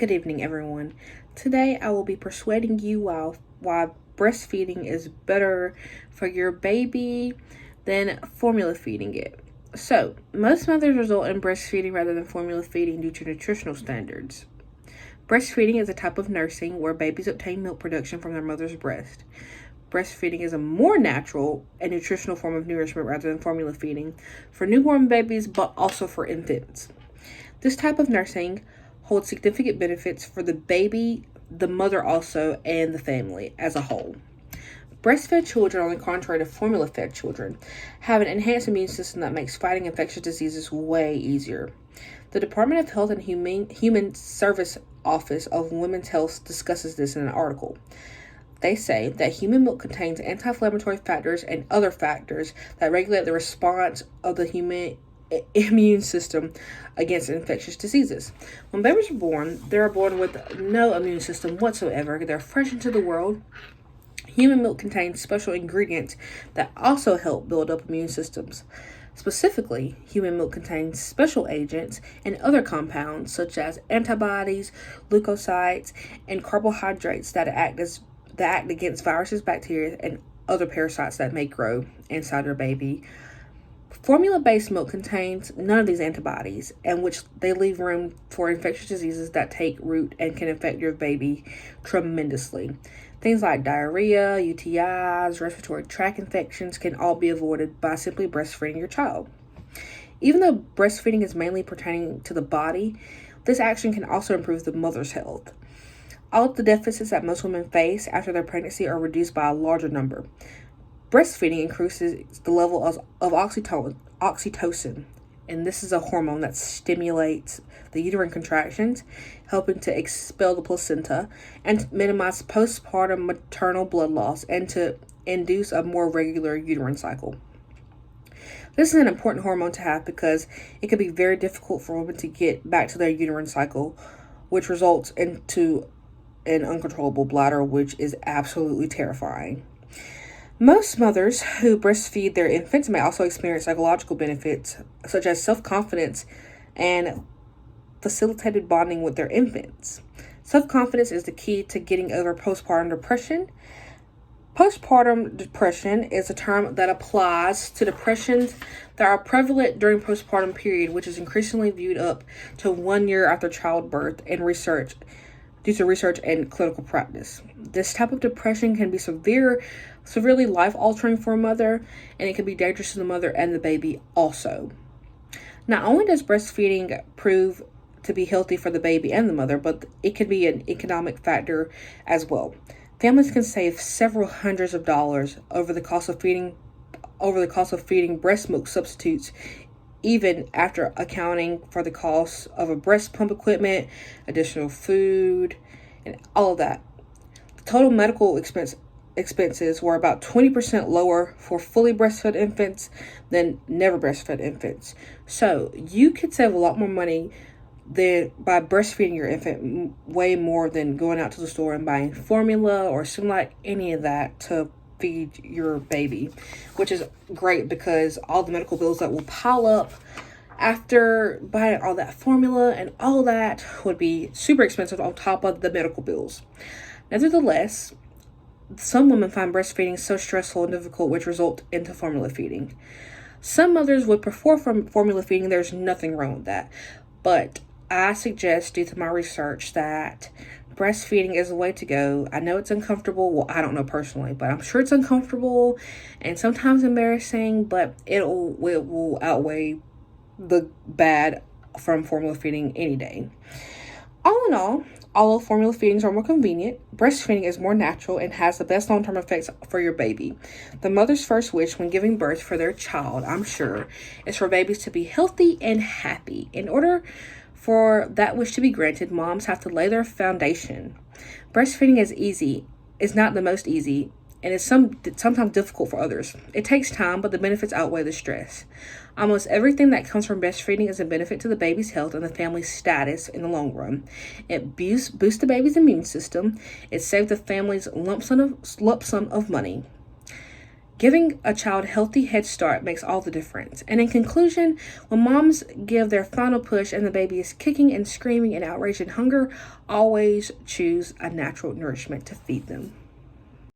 Good evening, everyone. Today I will be persuading you why breastfeeding is better for your baby than formula feeding it. So, most mothers result in breastfeeding rather than formula feeding due to nutritional standards. Breastfeeding is a type of nursing where babies obtain milk production from their mother's breast. Breastfeeding is a more natural and nutritional form of nourishment rather than formula feeding for newborn babies, but also for infants. This type of nursing holds significant benefits for the baby, the mother also, and the family as a whole. Breastfed children, on the contrary to formula-fed children, have an enhanced immune system that makes fighting infectious diseases way easier. The Department of Health and Human Service Office of Women's Health discusses this in an article. They say that human milk contains anti-inflammatory factors and other factors that regulate the response of the human immune system against infectious diseases. When babies are born, they are born with no immune system whatsoever. They're fresh into the world. Human milk contains special ingredients that also help build up immune systems. Specifically, human milk contains special agents and other compounds such as antibodies, leukocytes, and carbohydrates that act against viruses, bacteria, and other parasites that may grow inside your baby. Formula-based milk contains none of these antibodies, and which they leave room for infectious diseases that take root and can affect your baby tremendously. Things like diarrhea, UTIs, respiratory tract infections can all be avoided by simply breastfeeding your child. Even though breastfeeding is mainly pertaining to the body, this action can also improve the mother's health. All of the deficits that most women face after their pregnancy are reduced by a larger number. Breastfeeding increases the level of oxytocin, and this is a hormone that stimulates the uterine contractions, helping to expel the placenta and minimize postpartum maternal blood loss and to induce a more regular uterine cycle. This is an important hormone to have because it can be very difficult for women to get back to their uterine cycle, which results into an uncontrollable bladder, which is absolutely terrifying. Most mothers who breastfeed their infants may also experience psychological benefits, such as self-confidence and facilitated bonding with their infants. Self-confidence is the key to getting over postpartum depression. Postpartum depression is a term that applies to depressions that are prevalent during postpartum period, which is increasingly viewed up to 1 year after childbirth and due to research and clinical practice. This type of depression can be severely life-altering for a mother, and it can be dangerous to the mother and the baby also. Not only does breastfeeding prove to be healthy for the baby and the mother, but it can be an economic factor as well. Families can save several hundreds of dollars over the cost of feeding breast milk substitutes, even after accounting for the cost of a breast pump equipment, additional food, and all of that. The total medical expenses were about 20% lower for fully breastfed infants than never breastfed infants. So you could save a lot more money by breastfeeding your infant, way more than going out to the store and buying formula or something like any of that to feed your baby, which is great because all the medical bills that will pile up after buying all that formula and all that would be super expensive on top of the medical bills. Nevertheless, some women find breastfeeding so stressful and difficult, which result into formula feeding. Some mothers would prefer formula feeding. There's nothing wrong with that, but I suggest, due to my research, that breastfeeding is the way to go. I know it's uncomfortable. Well, I don't know personally, but I'm sure it's uncomfortable and sometimes embarrassing, but it will outweigh the bad from formula feeding any day. All in all, although formula feedings are more convenient, breastfeeding is more natural and has the best long-term effects for your baby. The mother's first wish when giving birth for their child, I'm sure, is for babies to be healthy and happy. In order for that wish to be granted, moms have to lay their foundation. Breastfeeding is not the most easy, and it's sometimes difficult for others. It takes time, but the benefits outweigh the stress. Almost everything that comes from breastfeeding is a benefit to the baby's health and the family's status in the long run. It boosts the baby's immune system. It saves the family's lump sum of money. Giving a child a healthy head start makes all the difference. And in conclusion, when moms give their final push and the baby is kicking and screaming in outrage and hunger, always choose a natural nourishment to feed them.